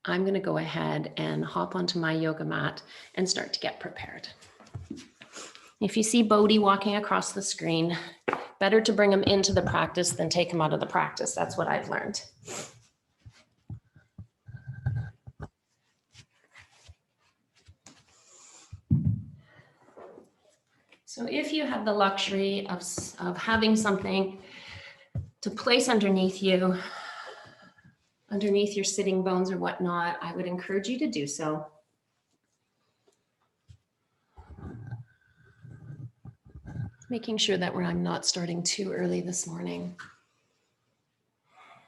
I'm going to go ahead and hop onto my yoga mat and start to get prepared. If you see Bodhi walking across the screen, better to bring him into the practice than take him out of the practice. That's what I've learned. So if you have the luxury of having something to place underneath you, underneath your sitting bones or whatnot, I would encourage you to do so. Making sure that I'm not starting too early this morning.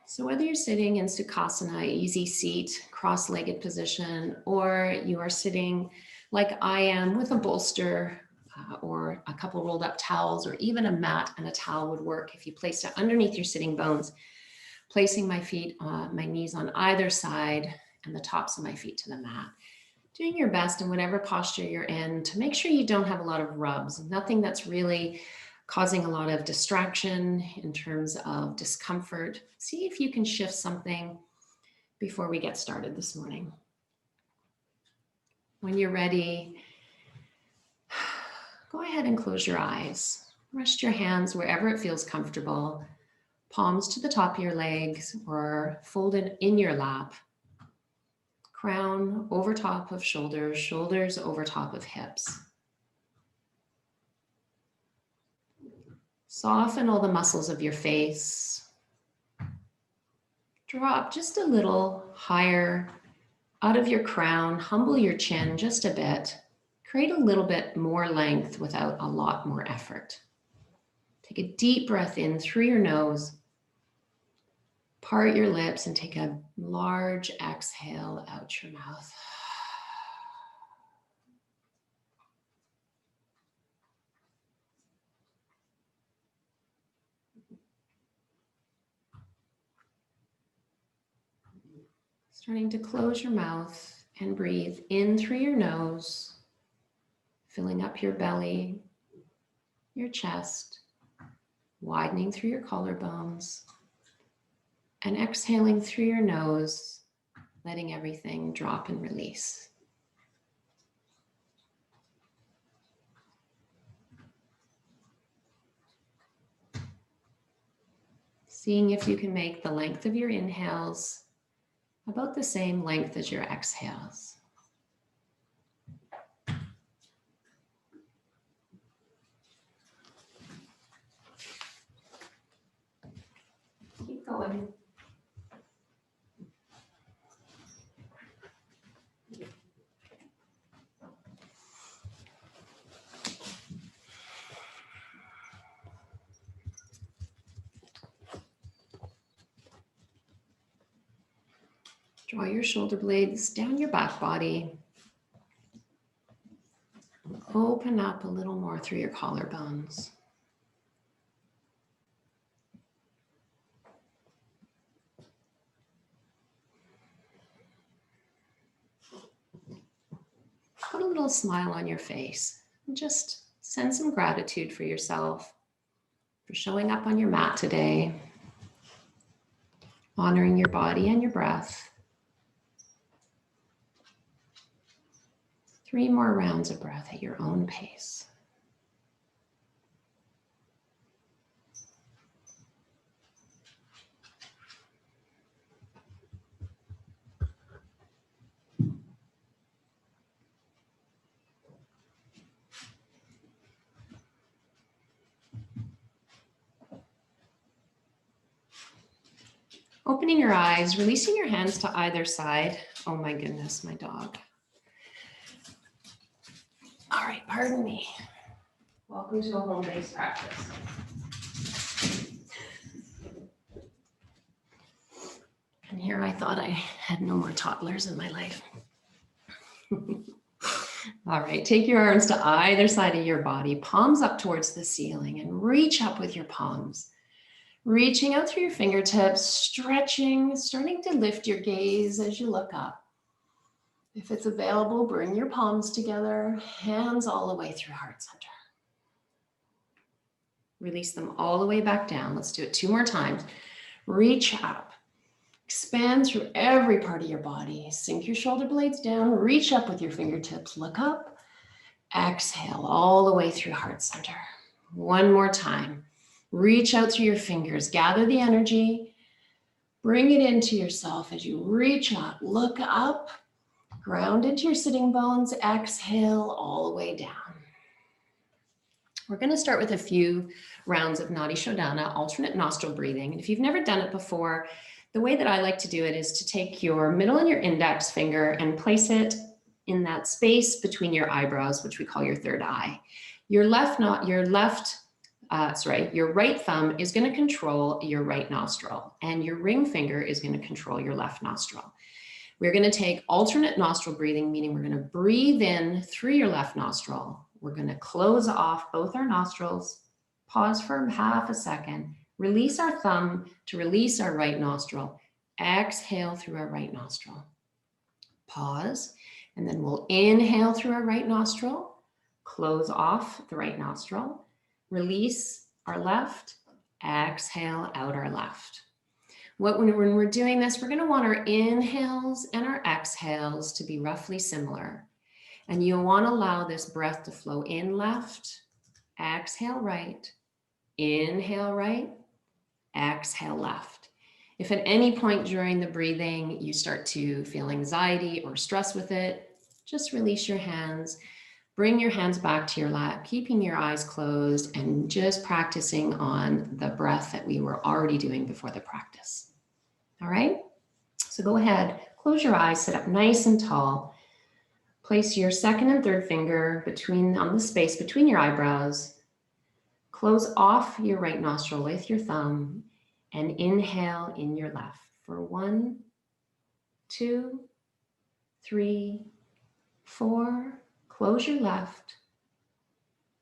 So whether you're sitting in Sukhasana, easy seat, cross-legged position, or you are sitting like I am with a bolster or a couple rolled up towels, or even a mat and a towel would work if you placed it underneath your sitting bones, placing my feet, my knees on either side and the tops of my feet to the mat. Doing your best in whatever posture you're in to make sure you don't have a lot of rubs, nothing that's really causing a lot of distraction in terms of discomfort. See if you can shift something before we get started this morning. When you're ready, go ahead and close your eyes. Rest your hands wherever it feels comfortable. Palms to the top of your legs or folded in your lap. Crown over top of shoulders, shoulders over top of hips. Soften all the muscles of your face. Drop just a little higher out of your crown. Humble your chin just a bit. Create a little bit more length without a lot more effort. Take a deep breath in through your nose. Part your lips and take a large exhale out your mouth. Starting to close your mouth and breathe in through your nose, filling up your belly, your chest, widening through your collarbones, and exhaling through your nose, letting everything drop and release. Seeing if you can make the length of your inhales about the same length as your exhales. Keep going. Draw your shoulder blades down your back body. Open up a little more through your collarbones. Put a little smile on your face and just send some gratitude for yourself, for showing up on your mat today, honoring your body and your breath. 3 more rounds of breath at your own pace. Opening your eyes, releasing your hands to either side. Oh my goodness, my dog. All right, pardon me. Welcome to a home-based practice. And here I thought I had no more toddlers in my life. All right, take your arms to either side of your body, palms up towards the ceiling, and reach up with your palms. Reaching out through your fingertips, stretching, starting to lift your gaze as you look up. If it's available, bring your palms together, hands all the way through heart center. Release them all the way back down. Let's do it 2 more times. Reach up. Expand through every part of your body. Sink your shoulder blades down, reach up with your fingertips, look up. Exhale all the way through heart center. One more time. Reach out through your fingers, gather the energy, bring it into yourself as you reach up, look up, ground into your sitting bones, exhale all the way down. We're going to start with a few rounds of nadi shodhana, alternate nostril breathing. And if you've never done it before, the way that I like to do it is to take your middle and your index finger and place it in that space between your eyebrows, which we call your third eye. Your right thumb is going to control your right nostril, and your ring finger is going to control your left nostril. We're going to take alternate nostril breathing, meaning we're going to breathe in through your left nostril. We're going to close off both our nostrils, pause for half a second, release our thumb to release our right nostril, exhale through our right nostril, pause, and then we'll inhale through our right nostril, close off the right nostril, release our left, exhale out our left. When we're doing this, we're going to want our inhales and our exhales to be roughly similar. And you'll want to allow this breath to flow in left, exhale right, inhale right, exhale left. If at any point during the breathing you start to feel anxiety or stress with it, just release your hands, bring your hands back to your lap, keeping your eyes closed and just practicing on the breath that we were already doing before the practice. All right, so go ahead, close your eyes, sit up nice and tall. Place your second and third finger on the space between your eyebrows. Close off your right nostril with your thumb and inhale in your left for 1, 2, 3, 4. Close your left.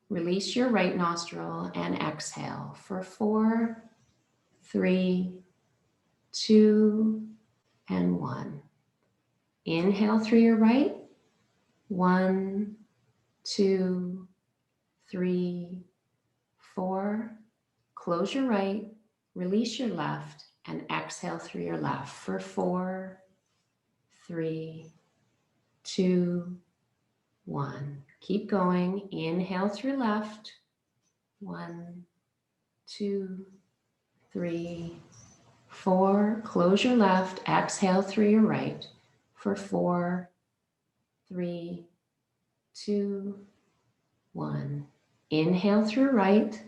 Release your right nostril and exhale for 4, 3, 2, and 1. Inhale through your right. 1, 2, 3, 4. Close your right, release your left, and exhale through your left for 4, 3, 2, 1. Keep going. Inhale through left. 1, 2, 3, 4. Close your left. Exhale through your right for 4, 3, 2, 1. Inhale through right.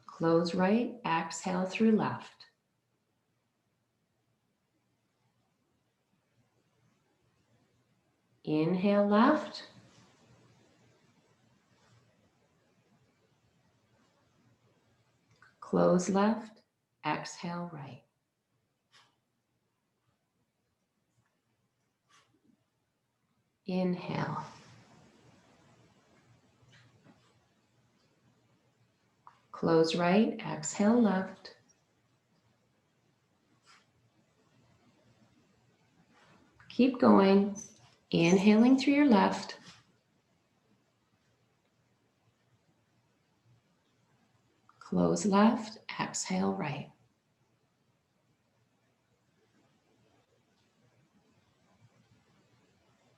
Close right. Exhale through left. Inhale left. Close left. Exhale right. Inhale. Close right, exhale left. Keep going, inhaling through your left. Close left, exhale right.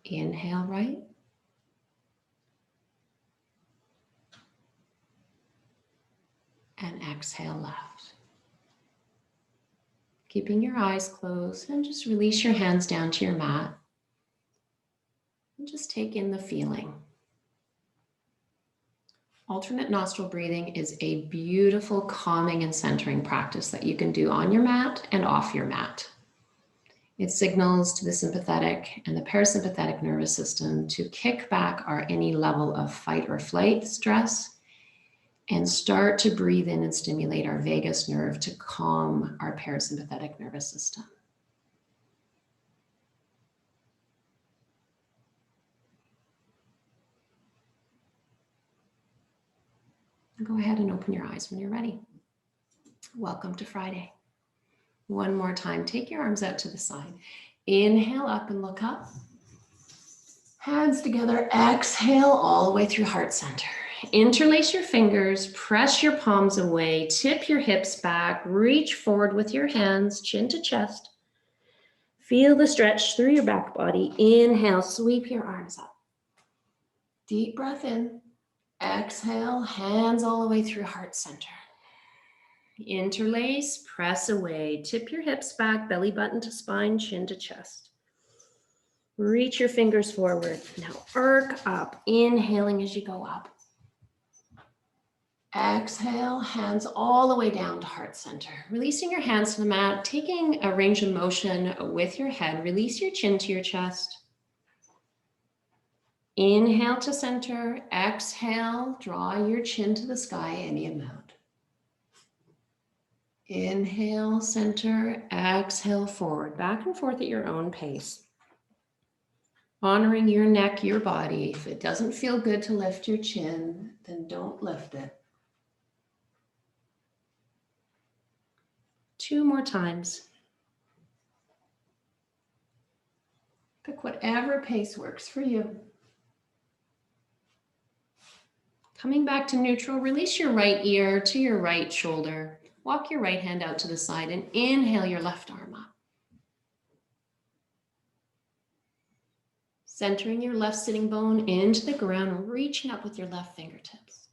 Inhale right. And exhale left. Keeping your eyes closed and just release your hands down to your mat. And just take in the feeling. Alternate nostril breathing is a beautiful calming and centering practice that you can do on your mat and off your mat. It signals to the sympathetic and the parasympathetic nervous system to kick back any level of fight or flight stress and start to breathe in and stimulate our vagus nerve to calm our parasympathetic nervous system. Go ahead and open your eyes when you're ready. Welcome to Friday. One more time, take your arms out to the side. Inhale up and look up. Hands together, exhale all the way through heart center. Interlace your fingers, press your palms away, tip your hips back, reach forward with your hands, chin to chest. Feel the stretch through your back body. Inhale, sweep your arms up. Deep breath in. Exhale, hands all the way through heart center. Interlace, press away, tip your hips back, belly button to spine, chin to chest. Reach your fingers forward. Now arc up, inhaling as you go up. Exhale, hands all the way down to heart center. Releasing your hands to the mat, taking a range of motion with your head. Release your chin to your chest. Inhale to center. Exhale, draw your chin to the sky any amount. Inhale, center. Exhale, forward. Back and forth at your own pace. Honoring your neck, your body. If it doesn't feel good to lift your chin, then don't lift it. 2 more times. Pick whatever pace works for you. Coming back to neutral, release your right ear to your right shoulder. Walk your right hand out to the side and inhale your left arm up. Centering your left sitting bone into the ground, reaching up with your left fingertips.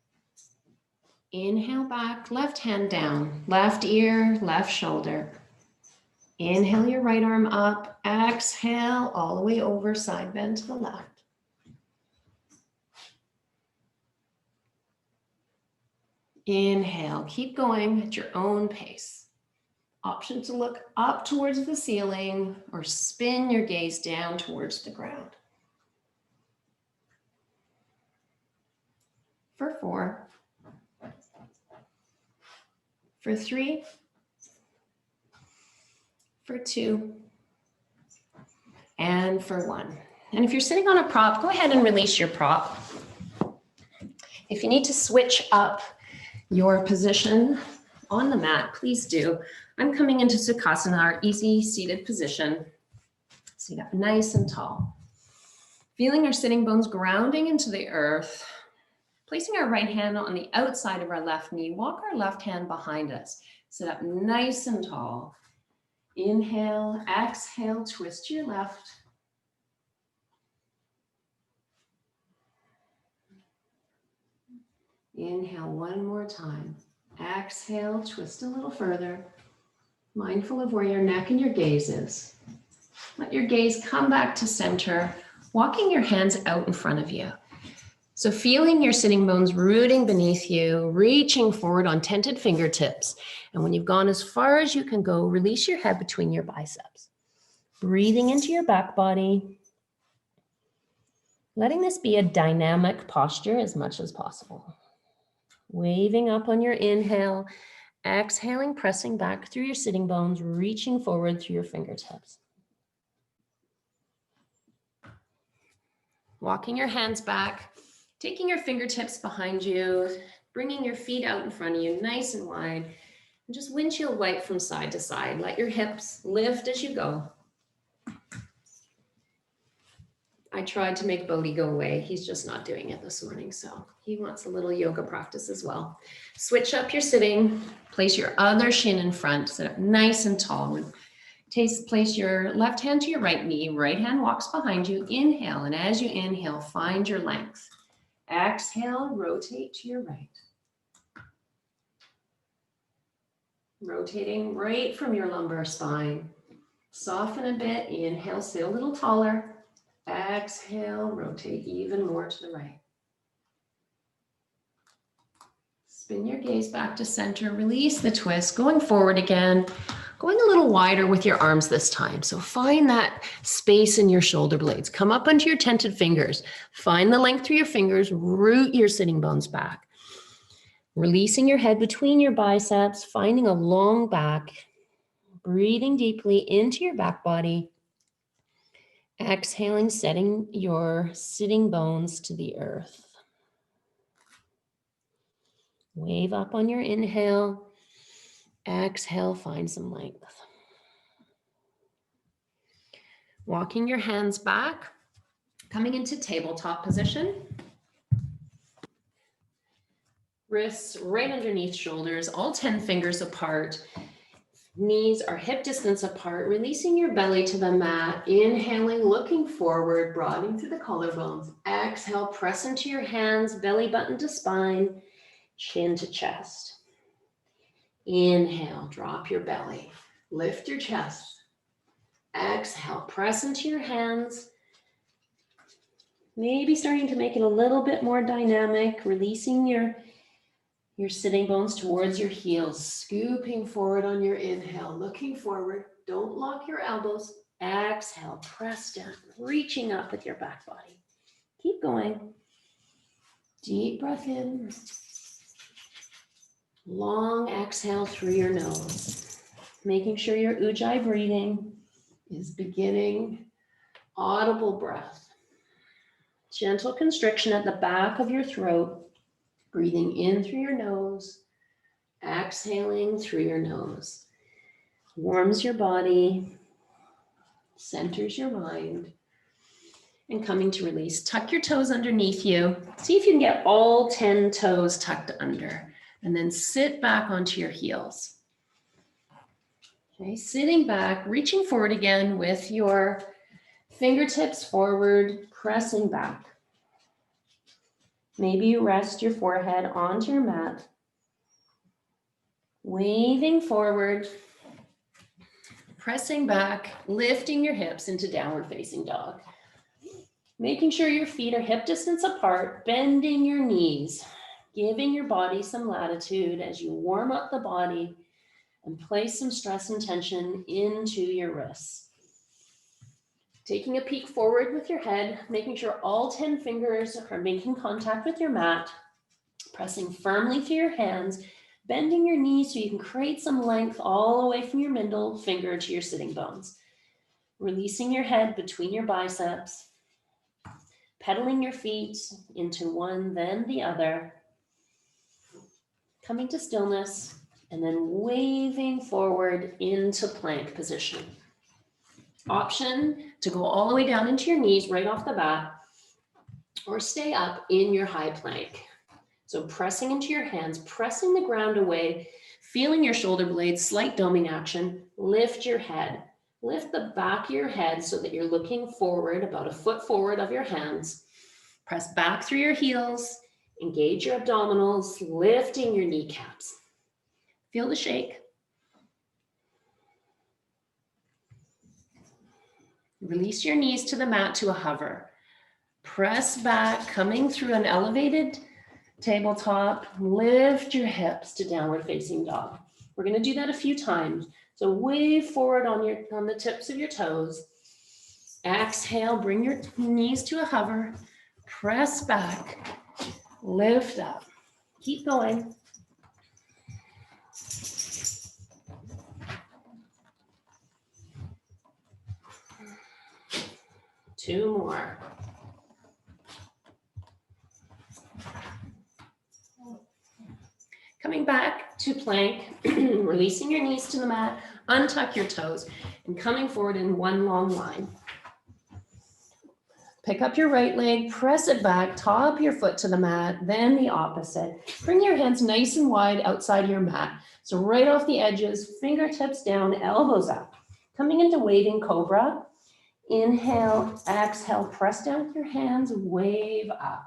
Inhale back, left hand down, left ear, left shoulder. Inhale your right arm up, exhale all the way over, side bend to the left. Inhale, keep going at your own pace. Option to look up towards the ceiling or spin your gaze down towards the ground. For 4, for 3, for 2, and for 1. And if you're sitting on a prop, go ahead and release your prop. If you need to switch up your position on the mat, please do. I'm coming into Sukhasana, our easy seated position. Sit up nice and tall. Feeling our sitting bones grounding into the earth. Placing our right hand on the outside of our left knee, walk our left hand behind us. Sit up nice and tall. Inhale, exhale, twist to your left. Inhale 1 more time. Exhale, twist a little further. Mindful of where your neck and your gaze is. Let your gaze come back to center, walking your hands out in front of you. So feeling your sitting bones rooting beneath you, reaching forward on tented fingertips. And when you've gone as far as you can go, release your head between your biceps. Breathing into your back body. Letting this be a dynamic posture as much as possible. Waving up on your inhale, exhaling, pressing back through your sitting bones, reaching forward through your fingertips. Walking your hands back. Taking your fingertips behind you, bringing your feet out in front of you, nice and wide, and just windshield wipe from side to side. Let your hips lift as you go. I tried to make Bodhi go away. He's just not doing it this morning, so he wants a little yoga practice as well. Switch up your sitting, place your other shin in front, sit up nice and tall. Place your left hand to your right knee, right hand walks behind you, inhale, and as you inhale, find your length. Exhale, rotate to your right. Rotating right from your lumbar spine. Soften a bit, inhale, stay a little taller. Exhale, rotate even more to the right. Spin your gaze back to center, release the twist, going forward again, going a little wider with your arms this time. So find that space in your shoulder blades. Come up onto your tented fingers. Find the length through your fingers, root your sitting bones back. Releasing your head between your biceps, finding a long back, breathing deeply into your back body. Exhaling, setting your sitting bones to the earth. Wave up on your inhale. Exhale, find some length. Walking your hands back, coming into tabletop position. Wrists right underneath shoulders, all 10 fingers apart. Knees are hip distance apart, releasing your belly to the mat. Inhaling, looking forward, broadening through the collarbones. Exhale, press into your hands, belly button to spine, chin to chest. Inhale, drop your belly, lift your chest. Exhale, press into your hands. Maybe starting to make it a little bit more dynamic, releasing your sitting bones towards your heels, scooping forward on your inhale, looking forward. Don't lock your elbows. Exhale, press down, reaching up with your back body. Keep going. Deep breath in. Long exhale through your nose. Making sure your ujjayi breathing is beginning. Audible breath. Gentle constriction at the back of your throat. Breathing in through your nose, exhaling through your nose. Warms your body, centers your mind, and coming to release. Tuck your toes underneath you. See if you can get all 10 toes tucked under, and then sit back onto your heels. Okay, sitting back, reaching forward again with your fingertips forward, pressing back. Maybe you rest your forehead onto your mat. Waving forward, pressing back, lifting your hips into downward facing dog. Making sure your feet are hip distance apart, bending your knees, giving your body some latitude as you warm up the body and place some stress and tension into your wrists. Taking a peek forward with your head, making sure all 10 fingers are making contact with your mat, pressing firmly through your hands, bending your knees so you can create some length all the way from your middle finger to your sitting bones. Releasing your head between your biceps, pedaling your feet into one, then the other, coming to stillness, and then waving forward into plank position. Option to go all the way down into your knees right off the bat, or stay up in your high plank. So pressing into your hands, pressing the ground away, feeling your shoulder blades, slight doming action. Lift your head. Lift the back of your head so that you're looking forward, about a foot forward of your hands. Press back through your heels. Engage your abdominals, lifting your kneecaps. Feel the shake. Release your knees to the mat to a hover. Press back, coming through an elevated tabletop. Lift your hips to downward facing dog. We're going to do that a few times. So wave forward on the tips of your toes. Exhale, bring your knees to a hover. Press back, lift up. Keep going. Two more. Coming back to plank, releasing your knees to the mat, untuck your toes, and coming forward in one long line. Pick up your right leg, press it back, top your foot to the mat, then the opposite. Bring your hands nice and wide outside your mat. So right off the edges, fingertips down, elbows up. Coming into waving cobra. Inhale, exhale, press down with your hands, wave up.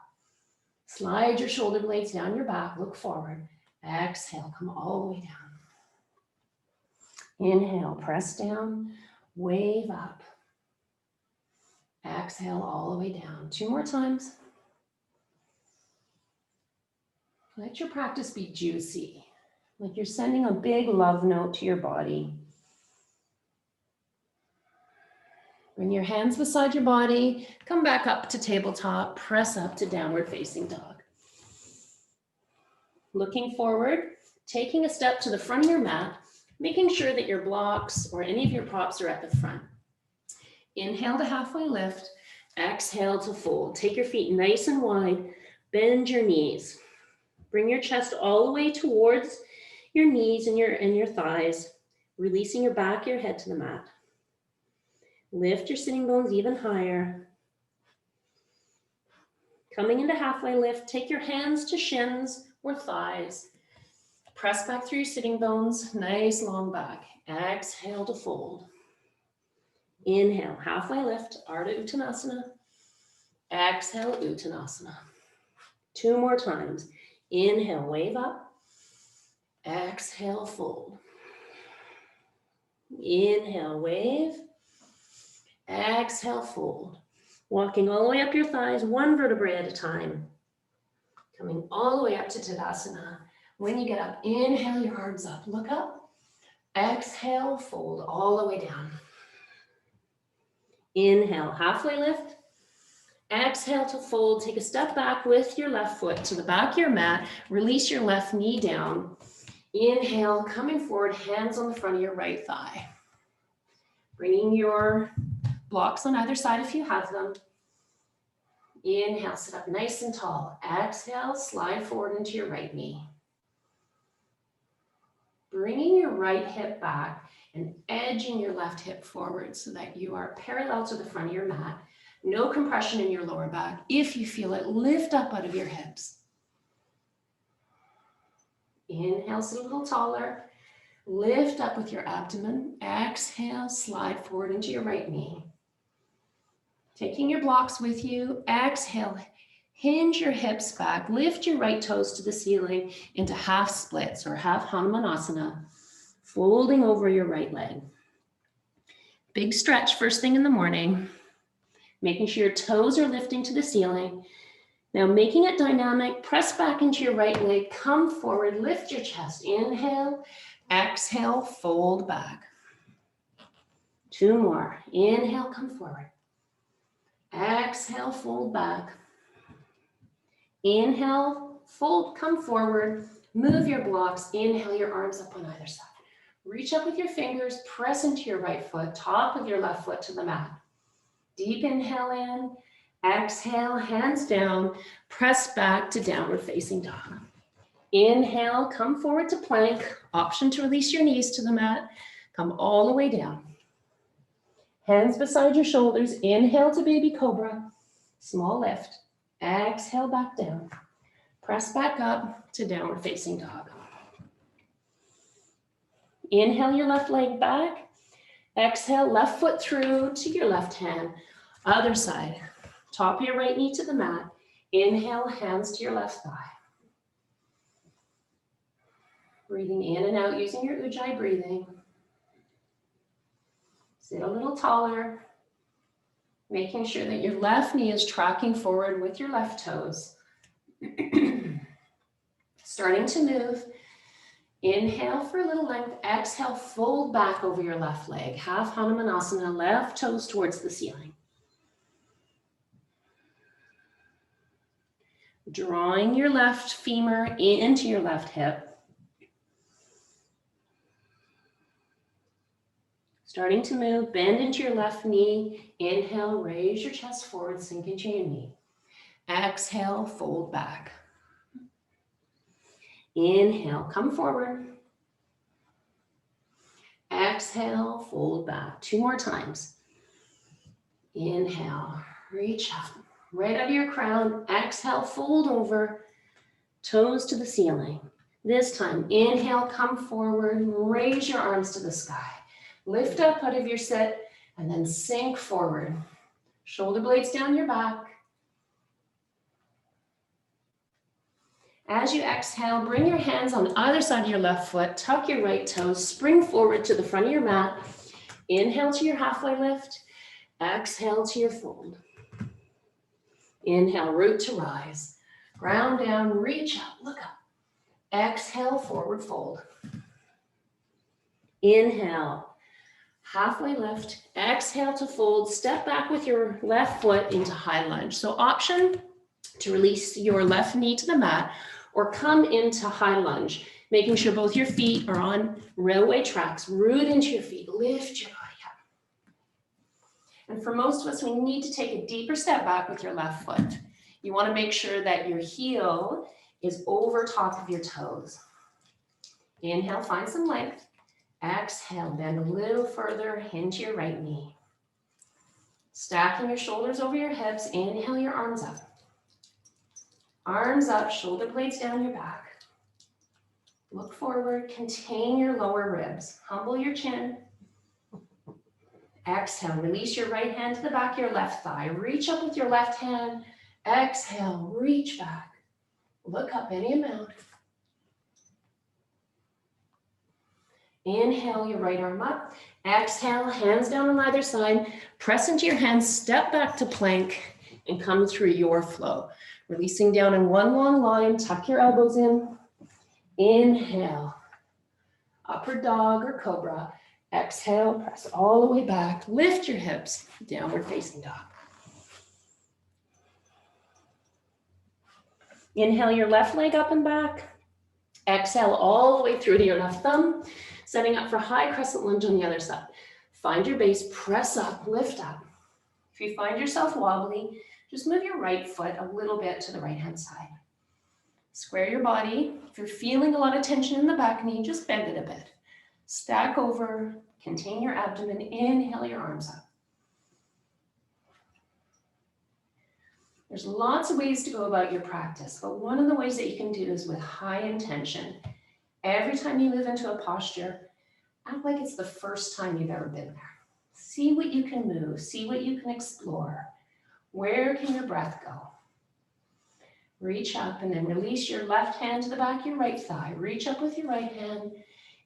Slide your shoulder blades down your back, look forward. Exhale, come all the way down. Inhale, press down, wave up. Exhale all the way down. Two more times. Let your practice be juicy, like you're sending a big love note to your body. Bring your hands beside your body, come back up to tabletop, press up to downward facing dog. Looking forward, taking a step to the front of your mat, making sure that your blocks or any of your props are at the front. Inhale to halfway lift, exhale to fold. Take your feet nice and wide, bend your knees. Bring your chest all the way towards your knees and your thighs, releasing your back, your head to the mat. Lift your sitting bones even higher. Coming into halfway lift, take your hands to shins or thighs. Press back through your sitting bones, nice long back. Exhale to fold. Inhale, halfway lift, Ardha Uttanasana. Exhale, Uttanasana. 2 more times. Inhale, wave up. Exhale, fold. Inhale, wave. Exhale, fold. Walking all the way up your thighs, 1 vertebrae at a time. Coming all the way up to Tadasana. When you get up, inhale your arms up. Look up. Exhale, fold all the way down. Inhale, halfway lift. Exhale to fold. Take a step back with your left foot to the back of your mat. Release your left knee down. Inhale, coming forward, hands on the front of your right thigh. Bringing your blocks on either side if you have them. Inhale, sit up nice and tall. Exhale, slide forward into your right knee. Bringing your right hip back and edging your left hip forward so that you are parallel to the front of your mat. No compression in your lower back. If you feel it, lift up out of your hips. Inhale, sit a little taller. Lift up with your abdomen. Exhale, slide forward into your right knee. Taking your blocks with you. Exhale, hinge your hips back. Lift your right toes to the ceiling into half splits or half Hanumanasana. Folding over your right leg. Big stretch first thing in the morning. Making sure your toes are lifting to the ceiling. Now making it dynamic, press back into your right leg, come forward, lift your chest. Inhale, exhale, fold back. 2 more. Inhale, come forward. Exhale, fold back. Inhale, fold, come forward. Move your blocks. Inhale, your arms up on either side. Reach up with your fingers, press into your right foot, top of your left foot to the mat. Deep inhale in, exhale, hands down, press back to downward facing dog. Inhale, come forward to plank. Option to release your knees to the mat. Come all the way down. Hands beside your shoulders. Inhale to baby cobra. Small lift. Exhale back down. Press back up to downward facing dog. Inhale your left leg back. Exhale, left foot through to your left hand. Other side. Top of your right knee to the mat. Inhale, hands to your left thigh. Breathing in and out using your Ujjayi breathing. Sit a little taller. Making sure that your left knee is tracking forward with your left toes. Starting to move. Inhale for a little length. Exhale, fold back over your left leg. Half Hanumanasana, left toes towards the ceiling. Drawing your left femur into your left hip. Starting to move, bend into your left knee. Inhale, raise your chest forward, sink into your knee. Exhale, fold back. Inhale, come forward. Exhale, fold back. 2 more times. Inhale, reach up. Right out of your crown. Exhale, fold over. Toes to the ceiling. This time, inhale, come forward. Raise your arms to the sky. Lift up out of your sit and then sink forward. Shoulder blades down your back. As you exhale, bring your hands on either side of your left foot, tuck your right toes, spring forward to the front of your mat. Inhale to your halfway lift, exhale to your fold. Inhale, root to rise. Ground down, reach up, look up. Exhale, forward fold. Inhale, halfway lift, exhale to fold, step back with your left foot into high lunge. So option to release your left knee to the mat or come into high lunge, making sure both your feet are on railway tracks. Root into your feet, lift your body up. And for most of us, we need to take a deeper step back with your left foot. You want to make sure that your heel is over top of your toes. Inhale, find some length. Exhale, bend a little further into your right knee. Stacking your shoulders over your hips, inhale your arms up. Arms up, shoulder blades down your back. Look forward, contain your lower ribs. Humble your chin. Exhale, release your right hand to the back of your left thigh. Reach up with your left hand. Exhale, reach back. Look up any amount. Inhale your right arm up. Exhale, hands down on either side. Press into your hands, step back to plank, and come through your flow. Releasing down in one long line, tuck your elbows in. Inhale, upward dog or cobra. Exhale, press all the way back. Lift your hips, downward facing dog. Inhale your left leg up and back. Exhale all the way through to your left thumb, setting up for high crescent lunge on the other side. Find your base, press up, lift up. If you find yourself wobbly, just move your right foot a little bit to the right-hand side. Square your body. If you're feeling a lot of tension in the back knee, just bend it a bit. Stack over, contain your abdomen, inhale your arms up. There's lots of ways to go about your practice, but one of the ways that you can do is with high intention. Every time you move into a posture, act like it's the first time you've ever been there. See what you can move, see what you can explore. Where can your breath go? Reach up and then release your left hand to the back of your right thigh. Reach up with your right hand,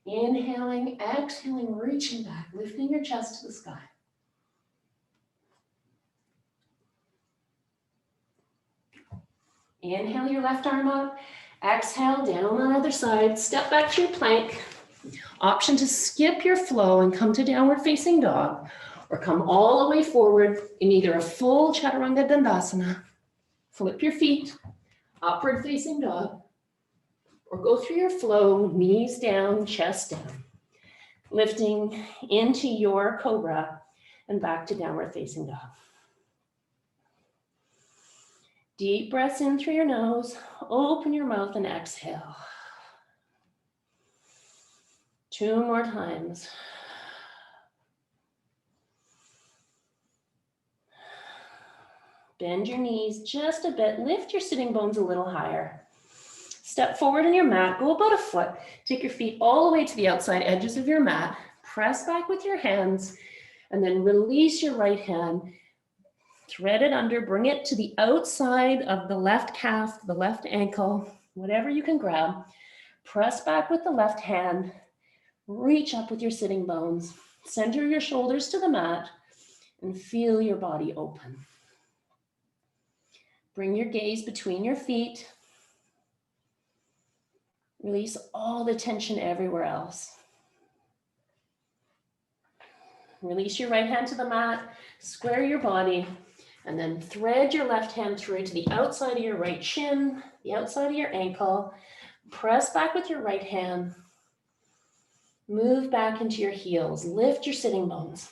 inhaling, exhaling, reaching back, lifting your chest to the sky. Inhale your left arm up, exhale down on the other side, step back to your plank. Option to skip your flow and come to downward facing dog, or come all the way forward in either a full chaturanga dandasana, flip your feet, upward facing dog, or go through your flow, knees down, chest down, lifting into your cobra and back to downward facing dog. Deep breaths in through your nose, open your mouth and exhale. 2 more times. Bend your knees just a bit, lift your sitting bones a little higher. Step forward in your mat, go about a foot. Take your feet all the way to the outside edges of your mat. Press back with your hands, and then release your right hand. Thread it under, bring it to the outside of the left calf, the left ankle, whatever you can grab. Press back with the left hand. Reach up with your sitting bones. Center your shoulders to the mat and feel your body open. Bring your gaze between your feet. Release all the tension everywhere else. Release your right hand to the mat, square your body, and then thread your left hand through to the outside of your right shin, the outside of your ankle. Press back with your right hand. Move back into your heels. Lift your sitting bones.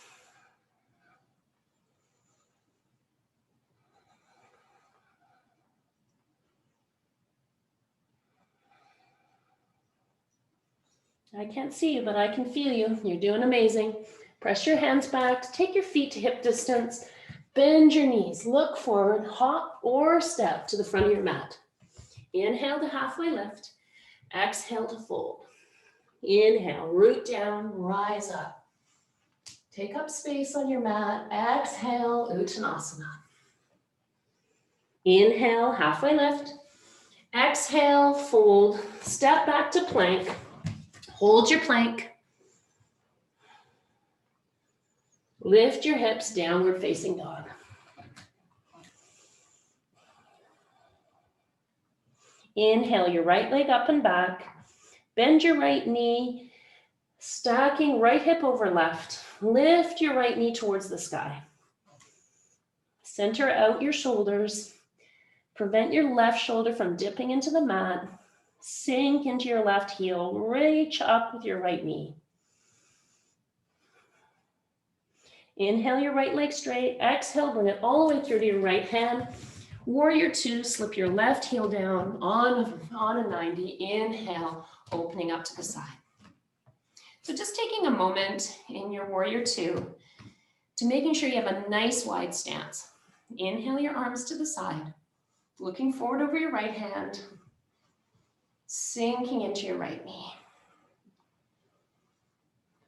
I can't see you, but I can feel you. You're doing amazing. Press your hands back. Take your feet to hip distance. Bend your knees. Look forward. Hop or step to the front of your mat. Inhale to halfway lift. Exhale to fold. Inhale, root down, rise up. Take up space on your mat. Exhale, Uttanasana. Inhale, halfway lift. Exhale, fold. Step back to plank. Hold your plank. Lift your hips, downward facing dog. Inhale your right leg up and back. Bend your right knee, stacking right hip over left. Lift your right knee towards the sky. Center out your shoulders. Prevent your left shoulder from dipping into the mat. Sink into your left heel. Reach up with your right knee. Inhale your right leg straight. Exhale, bring it all the way through to your right hand. Warrior 2, slip your left heel down on a 90. Inhale, opening up to the side. So just taking a moment in your Warrior 2 to making sure you have a nice wide stance. Inhale your arms to the side, looking forward over your right hand. Sinking into your right knee.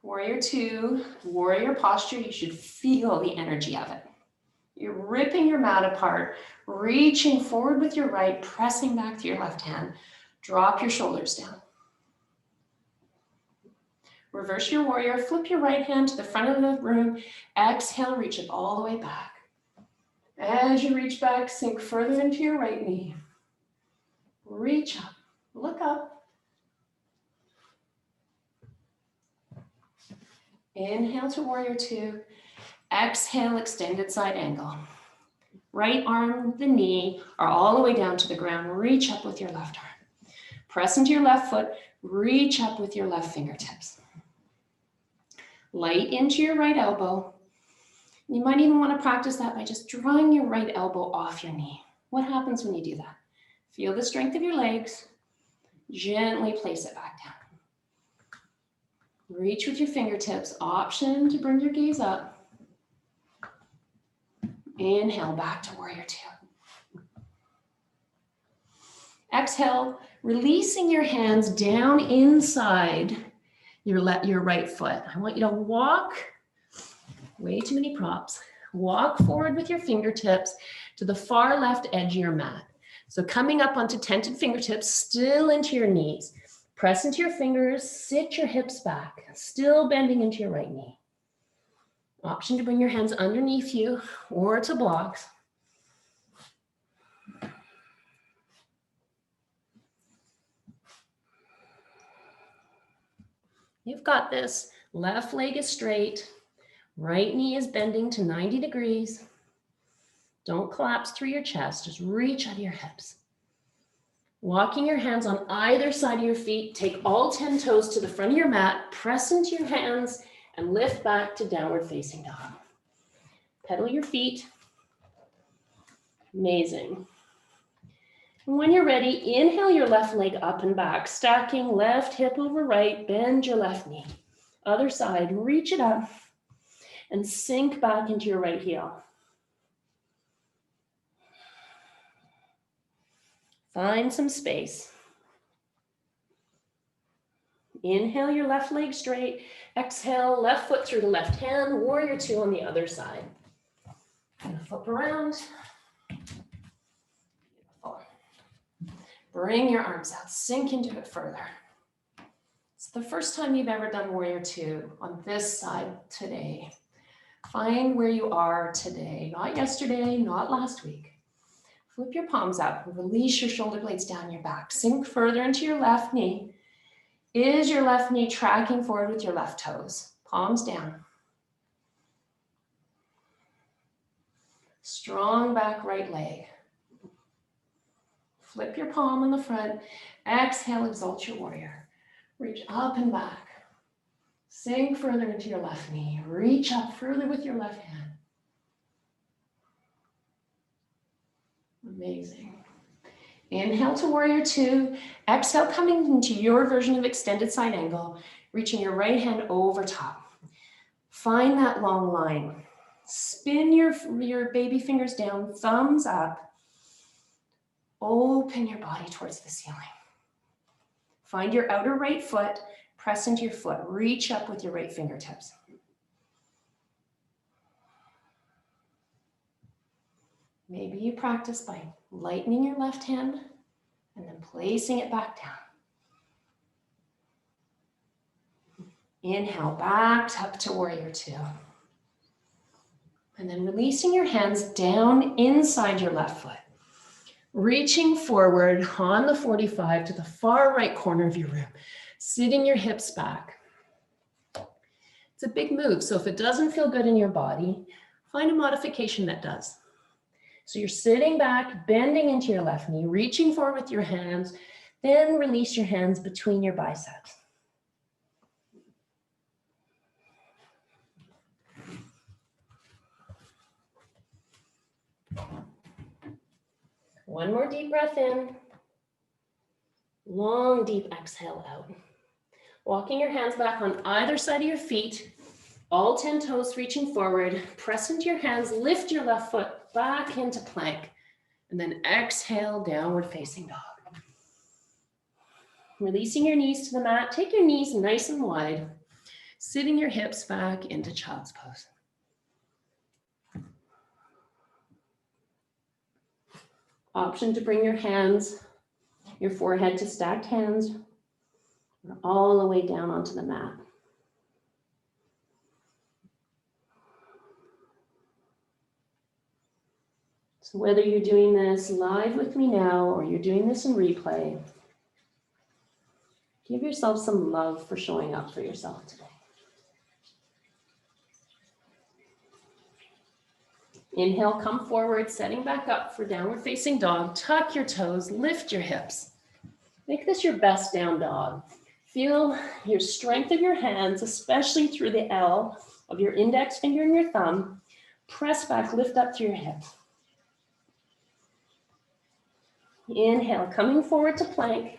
Warrior two, warrior posture, you should feel the energy of it. You're ripping your mat apart, reaching forward with your right, pressing back to your left hand. Drop your shoulders down. Reverse your warrior, flip your right hand to the front of the room. Exhale, reach it all the way back. As you reach back, sink further into your right knee. Reach up, look up. Inhale to warrior two. Exhale, extended side angle. Right arm, the knee are all the way down to the ground. Reach up with your left arm. Press into your left foot. Reach up with your left fingertips. Light into your right elbow. You might even want to practice that by just drawing your right elbow off your knee. What happens when you do that? Feel the strength of your legs. Gently place it back down. Reach with your fingertips. Option to bring your gaze up. Inhale, back to warrior two. Exhale, releasing your hands down inside your right foot. I want you to walk, way too many props. Walk forward with your fingertips to the far left edge of your mat. So coming up onto tented fingertips, still into your knees. Press into your fingers, sit your hips back, still bending into your right knee. Option to bring your hands underneath you or to blocks. You've got this. Left leg is straight. Right knee is bending to 90 degrees. Don't collapse through your chest. Just reach out of your hips. Walking your hands on either side of your feet. Take all 10 toes to the front of your mat. Press into your hands and lift back to downward facing dog. Pedal your feet. Amazing. And when you're ready, inhale your left leg up and back, stacking left hip over right, bend your left knee. Other side, reach it up and sink back into your right heel. Find some space. Inhale your left leg straight. Exhale, left foot through the left hand, warrior two on the other side. And flip around. Beautiful. Bring your arms out, sink into it further. It's the first time you've ever done warrior two on this side today. Find where you are today, not yesterday, not last week. Flip your palms out, release your shoulder blades down your back. Sink further into your left knee. Is your left knee tracking forward with your left toes? Palms down. Strong back right leg. Flip your palm in the front. Exhale, exalt your warrior. Reach up and back. Sink further into your left knee. Reach up further with your left hand. Amazing. Inhale to warrior two. Exhale, coming into your version of extended side angle, reaching your right hand over top. Find that long line. Spin your baby fingers down, thumbs up. Open your body towards the ceiling. Find your outer right foot, press into your foot. Reach up with your right fingertips. Maybe you practice by lightening your left hand and then placing it back down. Inhale, back up to warrior two. And then releasing your hands down inside your left foot. Reaching forward on the 45 to the far right corner of your room. Sitting your hips back. It's a big move, so if it doesn't feel good in your body, find a modification that does. So you're sitting back, bending into your left knee, reaching forward with your hands, then release your hands between your biceps. One more deep breath in. Long, deep exhale out. Walking your hands back on either side of your feet, all 10 toes reaching forward. Press into your hands, lift your left foot back into plank, and then exhale, downward facing dog. Releasing your knees to the mat. Take your knees nice and wide. Sitting your hips back into child's pose. Option to bring your hands, your forehead to stacked hands, or all the way down onto the mat. So whether you're doing this live with me now or you're doing this in replay, give yourself some love for showing up for yourself today. Inhale, come forward, setting back up for downward facing dog. Tuck your toes, lift your hips. Make this your best down dog. Feel your strength of your hands, especially through the L of your index finger and your thumb. Press back, lift up through your hips. Inhale, coming forward to plank,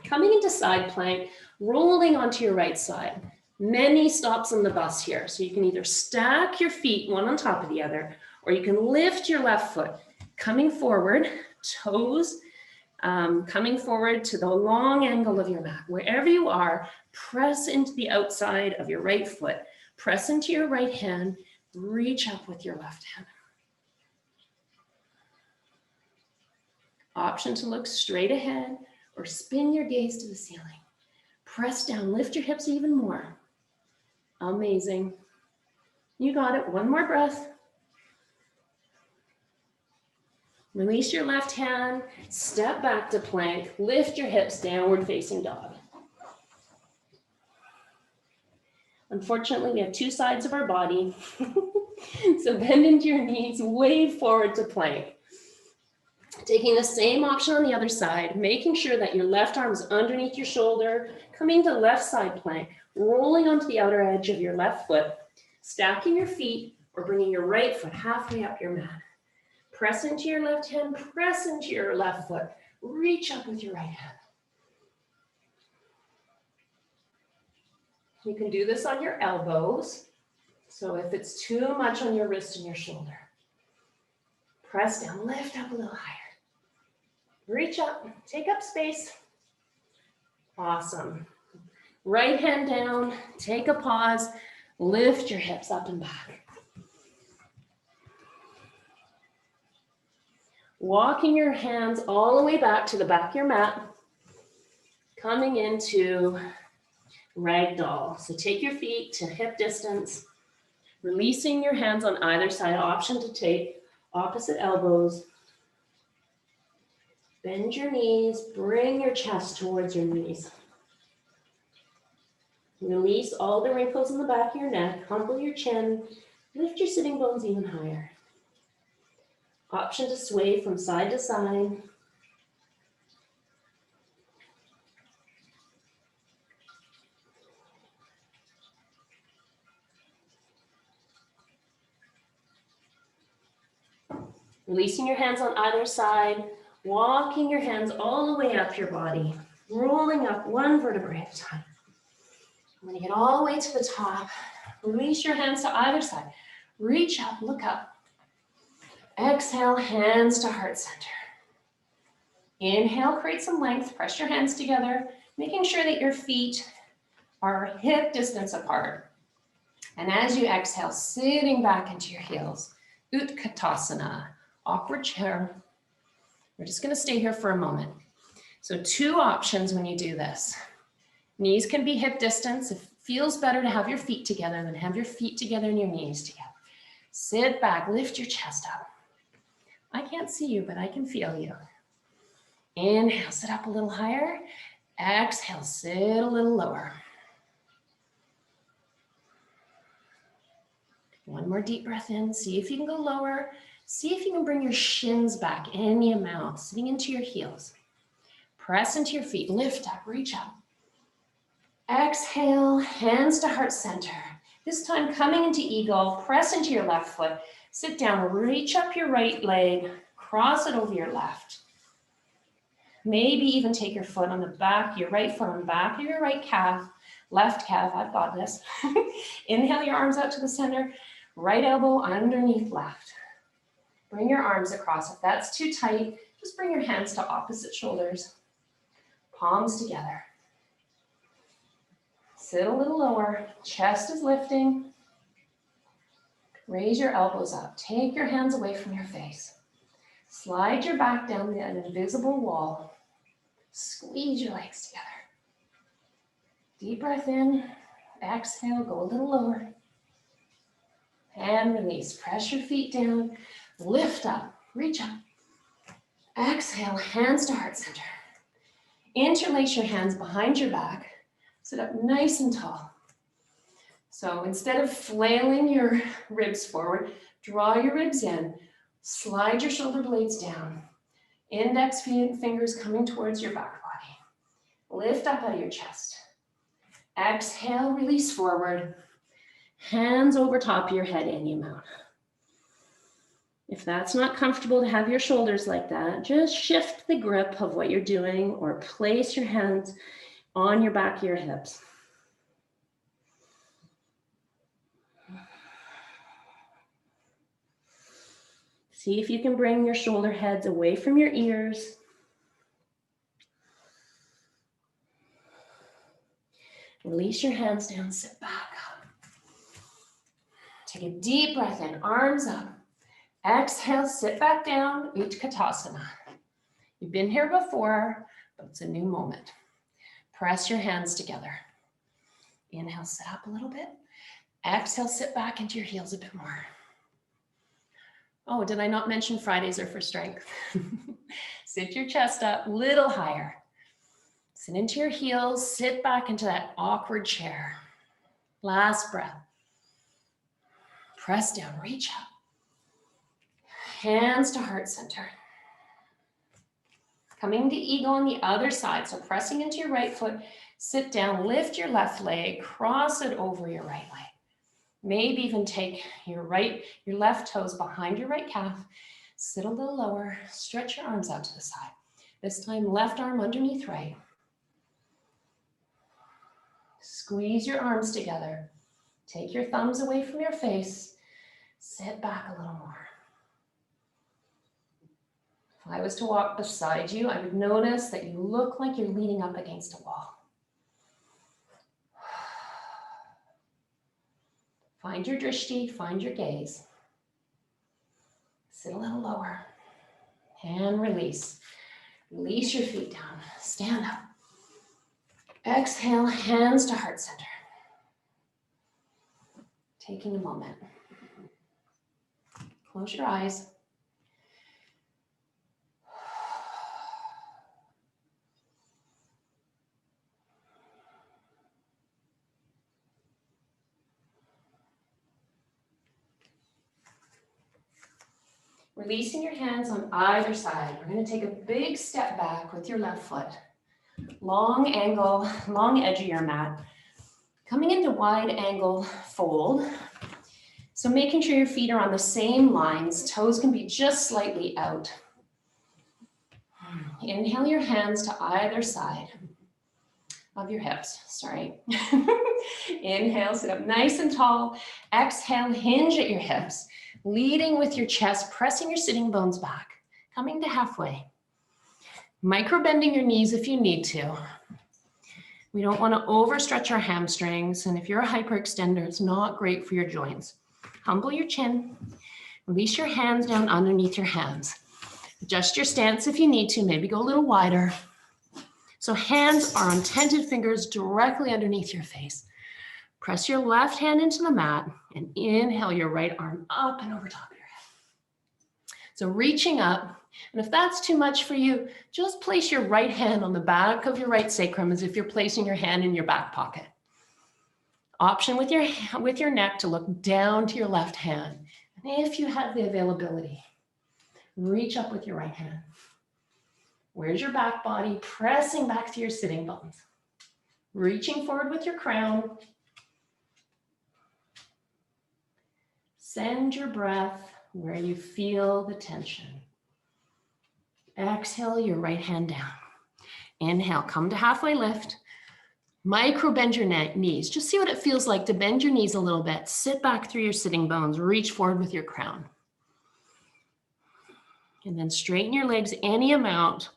coming into side plank, rolling onto your right side. Many stops on the bus here. So you can either stack your feet one on top of the other, or you can lift your left foot, coming forward, toes, coming forward to the long angle of your mat. Wherever you are, press into the outside of your right foot. Press into your right hand, reach up with your left hand. Option to look straight ahead or spin your gaze to the ceiling. Press down, lift your hips even more. Amazing. You got it. One more breath. Release your left hand, step back to plank, lift your hips, downward facing dog. Unfortunately, we have two sides of our body. So bend into your knees, wave forward to plank. Taking the same option on the other side, making sure that your left arm is underneath your shoulder, coming to left side plank, rolling onto the outer edge of your left foot, stacking your feet or bringing your right foot halfway up your mat. Press into your left hand, press into your left foot, reach up with your right hand. You can do this on your elbows. So if it's too much on your wrist and your shoulder, press down, lift up a little higher. Reach up, take up space. Awesome. Right hand down, take a pause, lift your hips up and back. Walking your hands all the way back to the back of your mat, coming into ragdoll. So take your feet to hip distance, releasing your hands on either side. Option to take opposite elbows. Bend your knees, bring your chest towards your knees. Release all the wrinkles in the back of your neck, humble your chin, lift your sitting bones even higher. Option to sway from side to side. Releasing your hands on either side, walking your hands all the way up your body, rolling up one vertebrae at a time. When you get all the way to the top, release your hands to either side. Reach up, look up. Exhale, hands to heart center. Inhale, create some length, press your hands together, making sure that your feet are hip distance apart. And as you exhale, sitting back into your heels, Utkatasana, awkward chair. We're just gonna stay here for a moment. So two options when you do this. Knees can be hip distance. It feels better to have your feet together than have your feet together and your knees together. Sit back, lift your chest up. I can't see you, but I can feel you. Inhale, sit up a little higher. Exhale, sit a little lower. One more deep breath in. See if you can go lower. See if you can bring your shins back any amount, sitting into your heels. Press into your feet, lift up, reach up. Exhale, hands to heart center. This time coming into eagle, press into your left foot. Sit down, reach up your right leg, cross it over your left. Maybe even take your foot on the back, your right foot on the back of your right calf, left calf, I've got this. Inhale your arms out to the center, right elbow underneath left. Bring your arms across. If that's too tight, just bring your hands to opposite shoulders, palms together. Sit a little lower. Chest is lifting. Raise your elbows up. Take your hands away from your face. Slide your back down the invisible wall. Squeeze your legs together. Deep breath in. Exhale, go a little lower. And release. Press your feet down. Lift up. Reach up. Exhale, hands to heart center. Interlace your hands behind your back. Sit up nice and tall. So instead of flailing your ribs forward, draw your ribs in. Slide your shoulder blades down. Index fingers coming towards your back body. Lift up out of your chest. Exhale, release forward. Hands over top of your head, any amount. If that's not comfortable to have your shoulders like that, just shift the grip of what you're doing or place your hands on your back of your hips. See if you can bring your shoulder heads away from your ears. Release your hands down, sit back up. Take a deep breath in, arms up. Exhale, sit back down, Utkatasana. You've been here before, but it's a new moment. Press your hands together. Inhale, sit up a little bit. Exhale, sit back into your heels a bit more. Oh, did I not mention Fridays are for strength? Sit your chest up a little higher. Sit into your heels, sit back into that awkward chair. Last breath. Press down, reach up. Hands to heart center. Coming to eagle on the other side. So pressing into your right foot, sit down, lift your left leg, cross it over your right leg. Maybe even take your left toes behind your right calf, sit a little lower, stretch your arms out to the side. This time, left arm underneath right. Squeeze your arms together. Take your thumbs away from your face. Sit back a little more. If I was to walk beside you, I would notice that you look like you're leaning up against a wall. Find your drishti, find your gaze. Sit a little lower and release. Release your feet down, stand up. Exhale, hands to heart center. Taking a moment. Close your eyes. Releasing your hands on either side. We're going to take a big step back with your left foot. Long angle, long edge of your mat. Coming into wide angle fold. So making sure your feet are on the same lines. Toes can be just slightly out. Inhale your hands to either side of your hips. Sorry. Inhale, sit up nice and tall. Exhale, hinge at your hips. Leading with your chest, pressing your sitting bones back, coming to halfway. Micro bending your knees if you need to. We don't want to overstretch our hamstrings, and if you're a hyperextender, it's not great for your joints. Humble your chin. Release your hands down underneath your hands. Adjust your stance if you need to, maybe go a little wider. So hands are on tented fingers directly underneath your face. Press your left hand into the mat and inhale your right arm up and over top of your head. So reaching up, and if that's too much for you, just place your right hand on the back of your right sacrum as if you're placing your hand in your back pocket. Option with your neck to look down to your left hand. And if you have the availability, reach up with your right hand. Where's your back body? Pressing back through your sitting bones. Reaching forward with your crown. Send your breath where you feel the tension. Exhale your right hand down. Inhale, come to halfway lift. Micro bend your knees. Just see what it feels like to bend your knees a little bit. Sit back through your sitting bones. Reach forward with your crown. And then straighten your legs any amount.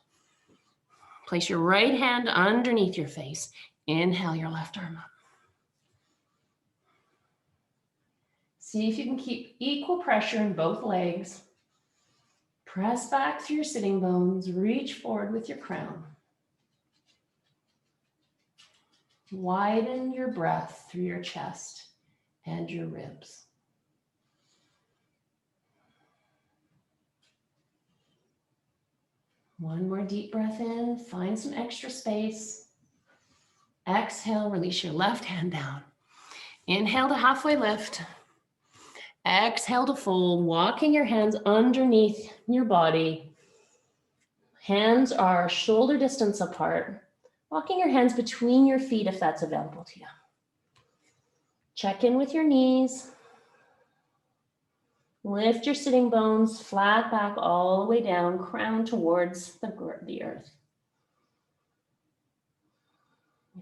Place your right hand underneath your face. Inhale your left arm up. See if you can keep equal pressure in both legs. Press back through your sitting bones. Reach forward with your crown. Widen your breath through your chest and your ribs. One more deep breath in. Find some extra space. Exhale, release your left hand down. Inhale to halfway lift. Exhale to fold, walking your hands underneath your body. Hands are shoulder distance apart. Walking your hands between your feet if that's available to you. Check in with your knees. Lift your sitting bones, flat back all the way down, crown towards the earth.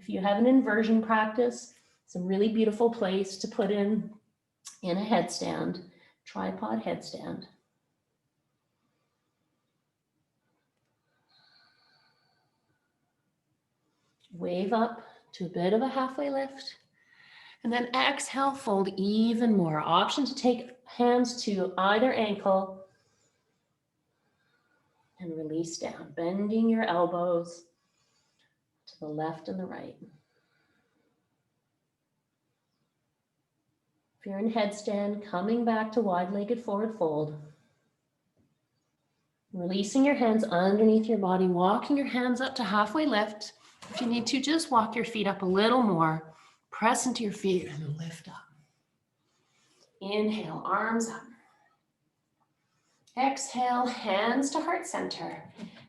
If you have an inversion practice, it's a really beautiful place to put in a headstand, tripod headstand. Wave up to a bit of a halfway lift. And then exhale, fold even more. Option to take hands to either ankle and release down, bending your elbows to the left and the right. If you're in headstand, coming back to wide-legged forward fold. Releasing your hands underneath your body, walking your hands up to halfway lift. If you need to, just walk your feet up a little more. Press into your feet and lift up. Inhale, arms up. Exhale, hands to heart center.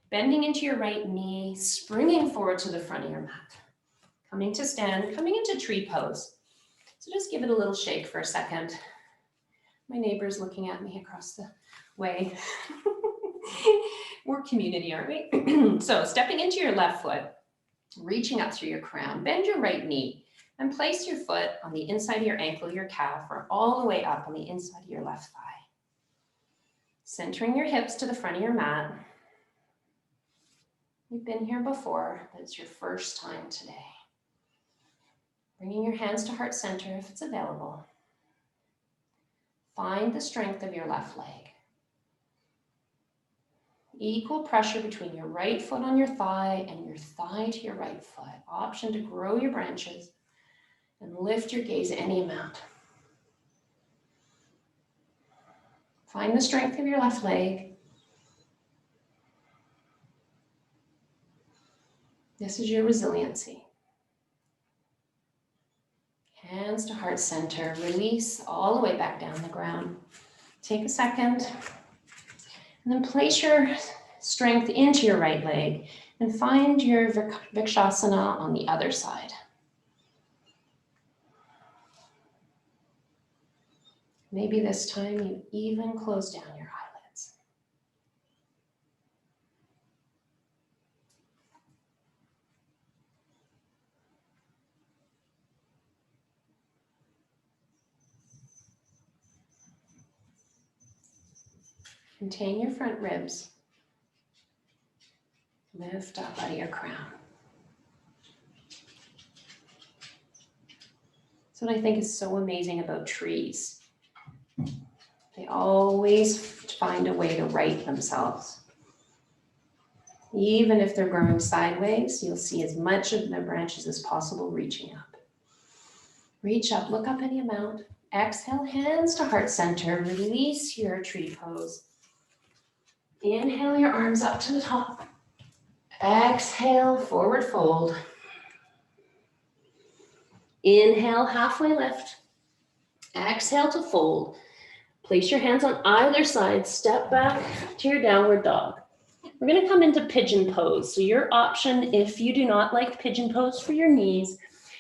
Bending into your right knee, springing forward to the front of your mat. Coming to stand, coming into tree pose. So just give it a little shake for a second. My neighbor's looking at me across the way. We're community, aren't we? So stepping into your left foot, reaching up through your crown, bend your right knee and place your foot on the inside of your ankle, your calf, or all the way up on the inside of your left thigh. Centering your hips to the front of your mat. You've been here before, but it's your first time today. Bringing your hands to heart center if it's available. Find the strength of your left leg. Equal pressure between your right foot on your thigh and your thigh to your right foot. Option to grow your branches and lift your gaze any amount. Find the strength of your left leg. This is your resiliency. Hands to heart center. Release all the way back down the ground. Take a second. And then place your strength into your right leg and find your Vrikshasana on the other side. Maybe this time you even close down your eyelids. Contain your front ribs. Lift up out of your crown. That's what I think is so amazing about trees. They always find a way to right themselves. Even if they're growing sideways, you'll see as much of their branches as possible reaching up. Reach up, look up any amount. Exhale, hands to heart center. Release your tree pose. Inhale your arms up to the top. Exhale, forward fold. Inhale, halfway lift. Exhale to fold. Place your hands on either side. Step back to your downward dog. We're going to come into pigeon pose. So your option, if you do not like pigeon pose for your knees,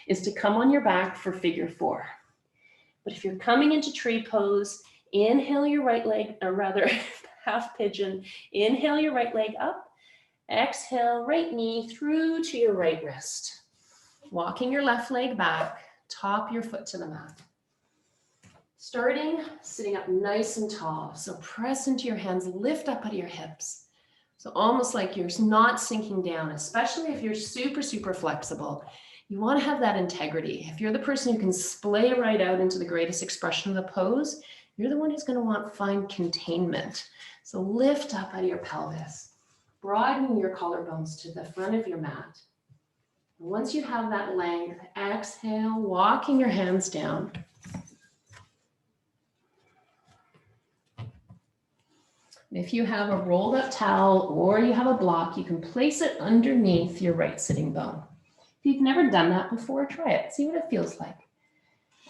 is to come on your back for figure 4. But if you're coming into tree pose, inhale your right leg, or rather half pigeon. Inhale your right leg up. Exhale, right knee through to your right wrist. Walking your left leg back, top your foot to the mat. Starting, sitting up nice and tall. So press into your hands, lift up out of your hips. So almost like you're not sinking down, especially if you're super, super flexible. You want to have that integrity. If you're the person who can splay right out into the greatest expression of the pose, you're the one who's going to want to find containment. So lift up out of your pelvis, broaden your collarbones to the front of your mat. And once you have that length, exhale, walking your hands down. If you have a rolled up towel or you have a block, you can place it underneath your right sitting bone. If you've never done that before, try it. See what it feels like.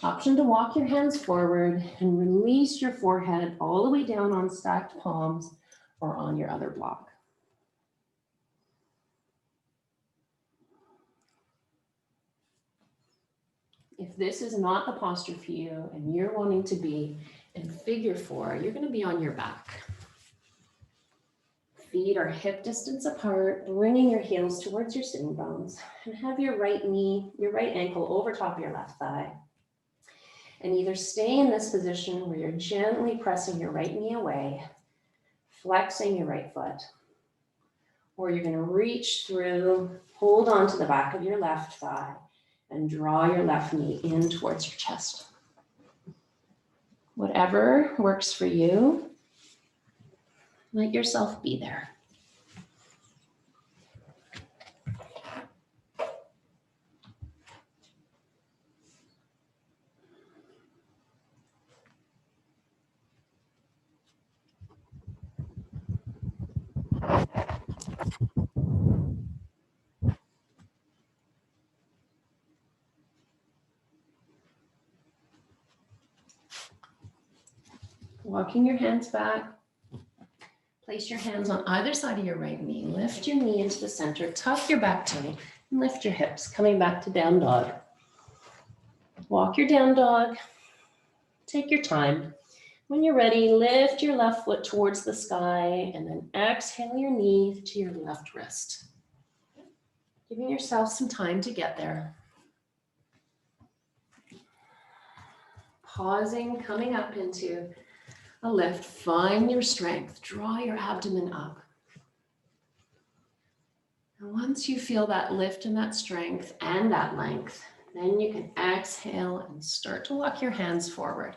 Option to walk your hands forward and release your forehead all the way down on stacked palms or on your other block. If this is not the posture for you and you're wanting to be in figure 4, you're going to be on your back. Feet are hip distance apart, bringing your heels towards your sitting bones, and have your right knee, your right ankle over top of your left thigh. And either stay in this position where you're gently pressing your right knee away, flexing your right foot, or you're going to reach through, hold on to the back of your left thigh, and draw your left knee in towards your chest. Whatever works for you, let yourself be there. Walking your hands back. Place your hands on either side of your right knee. Lift your knee into the center. Tuck your back toe and lift your hips, coming back to down dog. Walk your down dog. Take your time. When you're ready, lift your left foot towards the sky and then exhale your knee to your left wrist. Giving yourself some time to get there. Pausing, coming up into a lift. Find your strength. Draw your abdomen up. And once you feel that lift and that strength and that length, then you can exhale and start to walk your hands forward.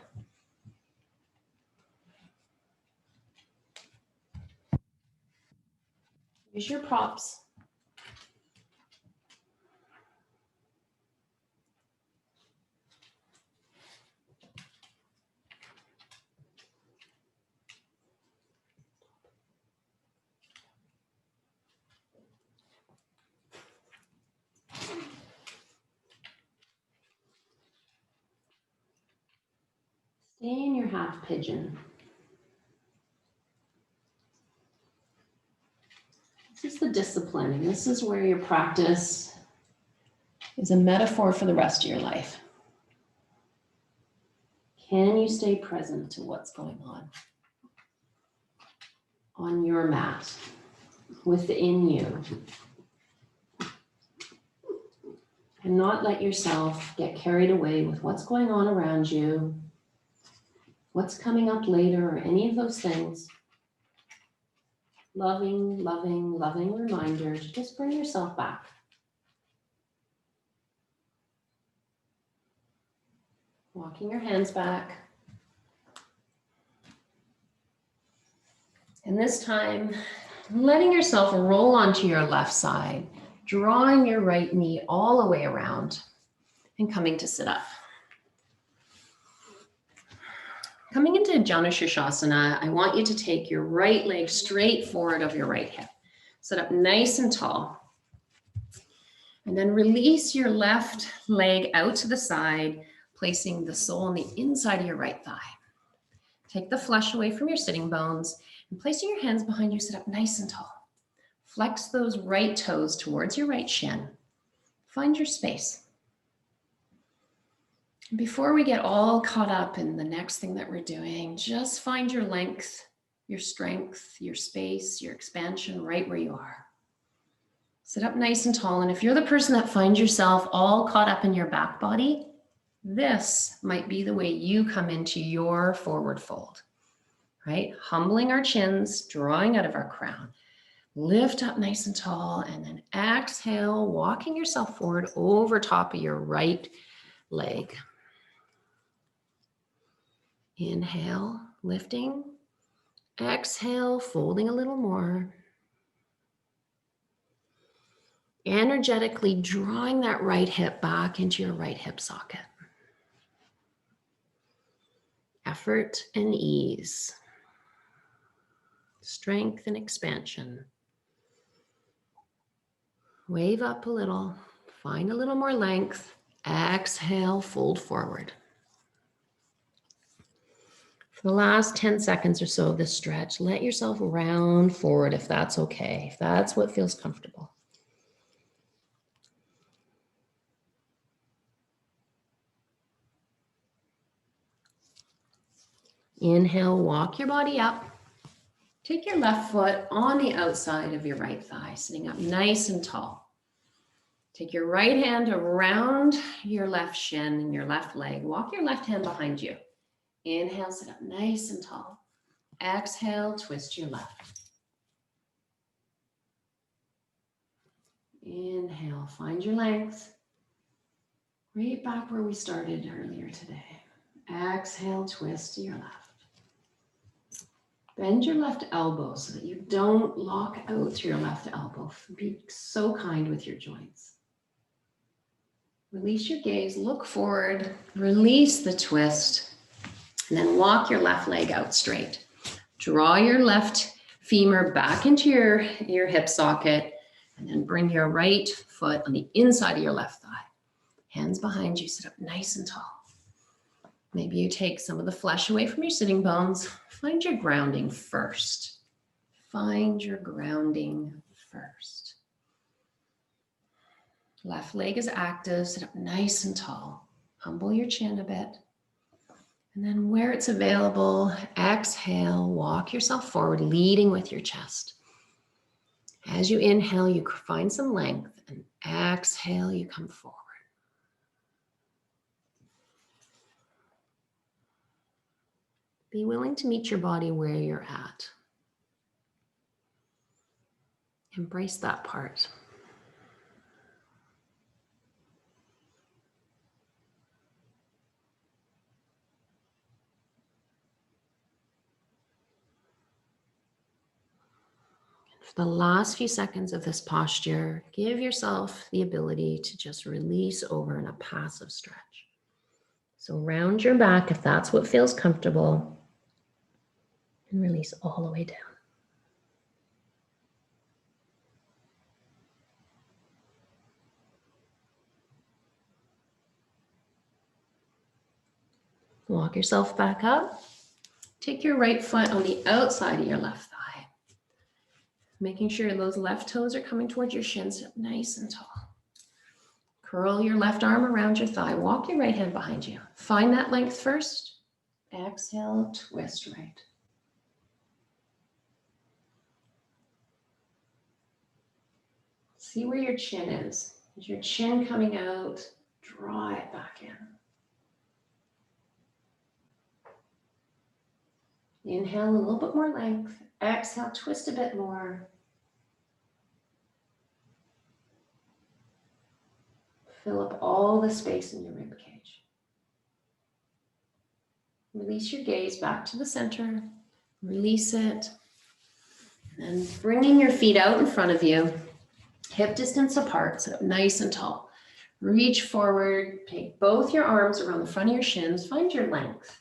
Use your props. Stay in your half pigeon. This is the discipline, and this is where your practice is a metaphor for the rest of your life. Can you stay present to what's going on your mat, within you? And not let yourself get carried away with what's going on around you, what's coming up later, or any of those things. Loving, loving, loving reminder to just bring yourself back. Walking your hands back. And this time, letting yourself roll onto your left side, drawing your right knee all the way around and coming to sit up. Coming into Janu Sirsasana, I want you to take your right leg straight forward of your right hip. Sit up nice and tall. And then release your left leg out to the side, placing the sole on the inside of your right thigh. Take the flesh away from your sitting bones and placing your hands behind you, sit up nice and tall. Flex those right toes towards your right shin. Find your space. Before we get all caught up in the next thing that we're doing, just find your length, your strength, your space, your expansion right where you are. Sit up nice and tall. And if you're the person that finds yourself all caught up in your back body, this might be the way you come into your forward fold, right? Humbling our chins, drawing out of our crown. Lift up nice and tall, and then exhale, walking yourself forward over top of your right leg. Inhale, lifting. Exhale, folding a little more. Energetically drawing that right hip back into your right hip socket. Effort and ease. Strength and expansion. Wave up a little. Find a little more length. Exhale, fold forward. For the last 10 seconds or so of this stretch, let yourself round forward if that's okay, if that's what feels comfortable. Inhale, walk your body up. Take your left foot on the outside of your right thigh, sitting up nice and tall. Take your right hand around your left shin and your left leg. Walk your left hand behind you. Inhale, sit up nice and tall. Exhale, twist your left. Inhale, find your length. Right back where we started earlier today. Exhale, twist to your left. Bend your left elbow so that you don't lock out through your left elbow. Be so kind with your joints. Release your gaze, look forward, release the twist, and then walk your left leg out straight. Draw your left femur back into your hip socket, and then bring your right foot on the inside of your left thigh. Hands behind you, sit up nice and tall. Maybe you take some of the flesh away from your sitting bones. Find your grounding first. Find your grounding first. Left leg is active, sit up nice and tall. Humble your chin a bit. And then where it's available, exhale, walk yourself forward, leading with your chest. As you inhale, you find some length, and exhale, you come forward. Be willing to meet your body where you're at. Embrace that part. For the last few seconds of this posture, give yourself the ability to just release over in a passive stretch. So round your back if that's what feels comfortable, and release all the way down. Walk yourself back up. Take your right foot on the outside of your left thigh. Making sure those left toes are coming towards your shins, up nice and tall. Curl your left arm around your thigh. Walk your right hand behind you. Find that length first. Exhale, twist right. See where your chin is. Is your chin coming out? Draw it back in. Inhale, a little bit more length. Exhale, twist a bit more. Fill up all the space in your rib cage. Release your gaze back to the center. Release it. And bringing your feet out in front of you, hip distance apart, sit up nice and tall. Reach forward, take both your arms around the front of your shins, find your length.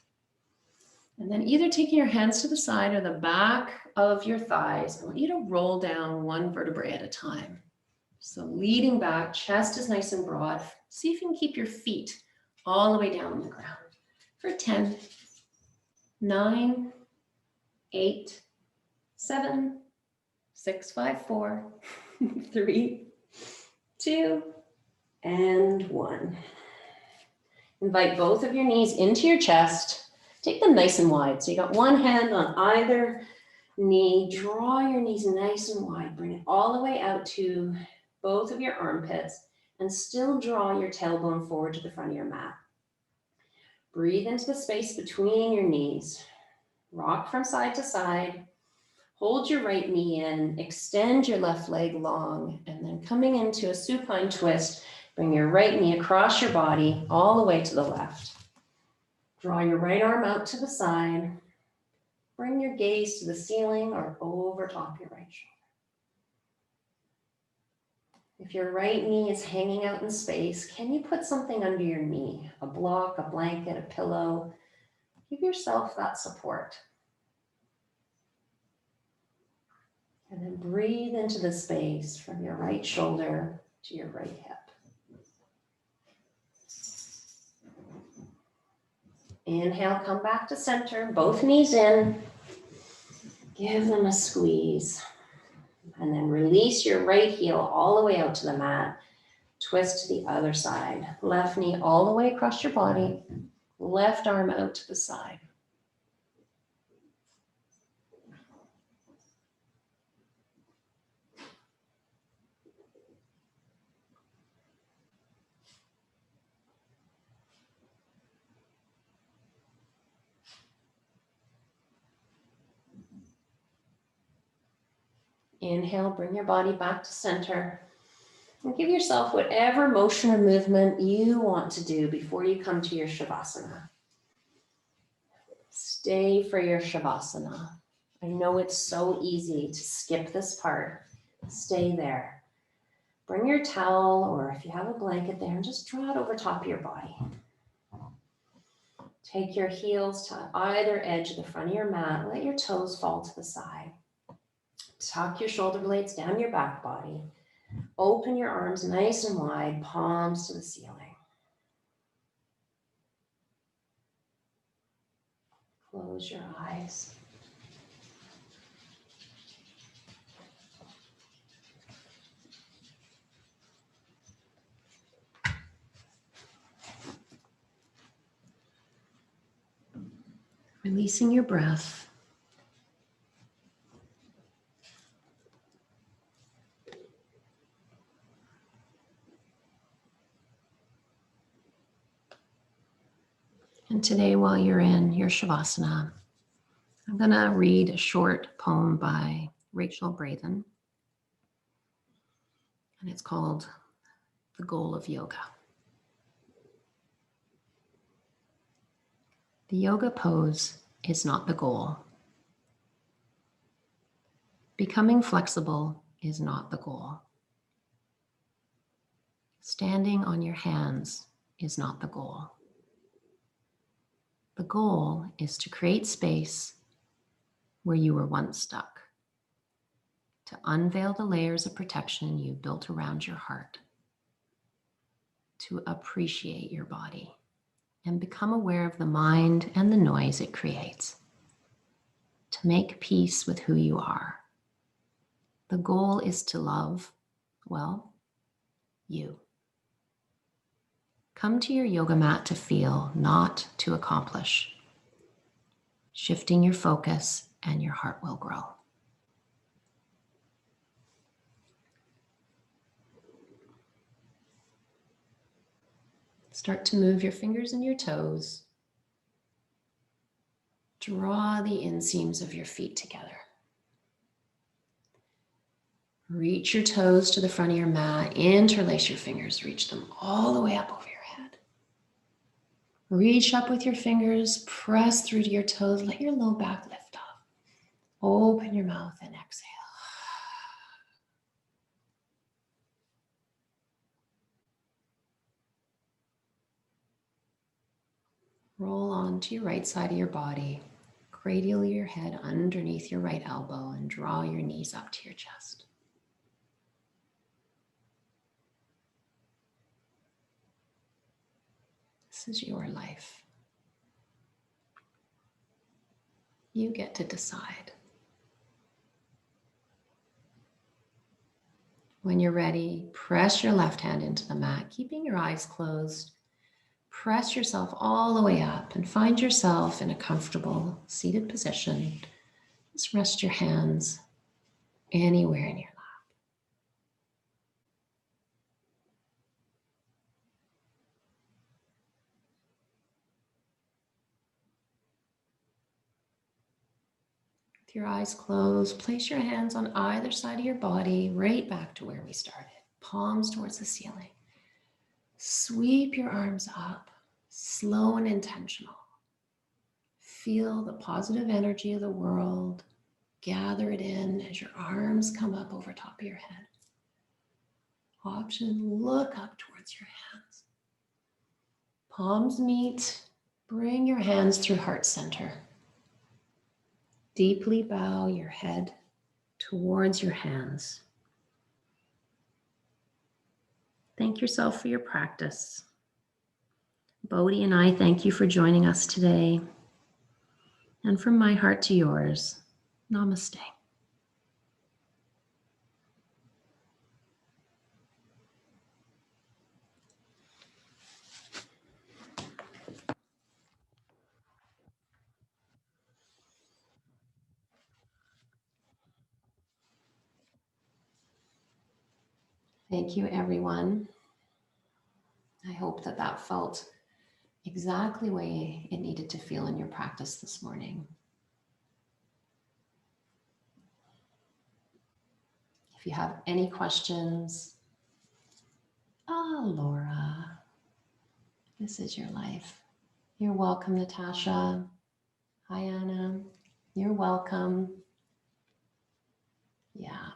And then either taking your hands to the side or the back of your thighs, I want you to roll down one vertebrae at a time. So leading back, chest is nice and broad. See if you can keep your feet all the way down on the ground for 10, 9, 8, 7, 6, 5, 4, 3, 2, and 1. Invite both of your knees into your chest. Take them nice and wide. So you got one hand on either knee. Draw your knees nice and wide. Bring it all the way out to both of your armpits and still draw your tailbone forward to the front of your mat. Breathe into the space between your knees. Rock from side to side. Hold your right knee in, extend your left leg long, and then coming into a supine twist, bring your right knee across your body all the way to the left. Draw your right arm out to the side. Bring your gaze to the ceiling or over top your right shoulder. If your right knee is hanging out in space, can you put something under your knee? A block, a blanket, a pillow. Give yourself that support. And then breathe into the space from your right shoulder to your right hip. Inhale, come back to center, both knees in. Give them a squeeze. And then release your right heel all the way out to the mat. Twist to the other side. Left knee all the way across your body. Left arm out to the side. Inhale, bring your body back to center. And give yourself whatever motion or movement you want to do before you come to your Shavasana. Stay for your Shavasana. I know it's so easy to skip this part. Stay there. Bring your towel, or if you have a blanket there, and just draw it over top of your body. Take your heels to either edge of the front of your mat. Let your toes fall to the side. Tuck your shoulder blades down your back body. Open your arms nice and wide, palms to the ceiling. Close your eyes. Releasing your breath. And today, while you're in your Shavasana, I'm going to read a short poem by Rachel Braden. And it's called The Goal of Yoga. The yoga pose is not the goal. Becoming flexible is not the goal. Standing on your hands is not the goal. The goal is to create space where you were once stuck, to unveil the layers of protection you built around your heart, to appreciate your body and become aware of the mind and the noise it creates, to make peace with who you are. The goal is to love, well, you. Come to your yoga mat to feel, not to accomplish. Shifting your focus and your heart will grow. Start to move your fingers and your toes. Draw the inseams of your feet together. Reach your toes to the front of your mat. Interlace your fingers. Reach them all the way up over your head. Reach up with your fingers. Press through to your toes. Let your low back lift up. Open your mouth and exhale. Roll onto your right side of your body. Cradle your head underneath your right elbow and draw your knees up to your chest. This is your life. You get to decide. When you're ready, press your left hand into the mat, keeping your eyes closed. Press yourself all the way up and find yourself in a comfortable seated position. Just rest your hands anywhere in your lap. With your eyes closed, place your hands on either side of your body, right back to where we started. Palms towards the ceiling. Sweep your arms up, slow and intentional. Feel the positive energy of the world. Gather it in as your arms come up over top of your head. Option, look up towards your hands. Palms meet. Bring your hands through heart center. Deeply bow your head towards your hands. Thank yourself for your practice. Bodhi and I thank you for joining us today. And from my heart to yours, namaste. Thank you, everyone. I hope that that felt exactly the way it needed to feel in your practice this morning. If you have any questions, Laura, this is your life. You're welcome, Natasha. Hi, Anna. You're welcome. Yeah,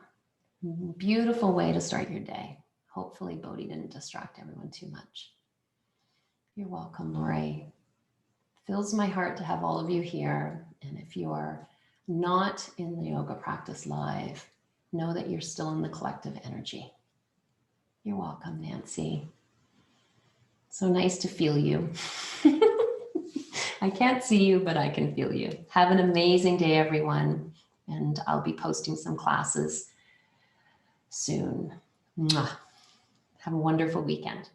beautiful way to start your day. Hopefully Bodhi didn't distract everyone too much. You're welcome, Lori. Fills my heart to have all of you here. And if you are not in the yoga practice live, know that you're still in the collective energy. You're welcome, Nancy. So nice to feel you. I can't see you, but I can feel you. Have an amazing day, everyone. And I'll be posting some classes soon. Mwah. Have a wonderful weekend.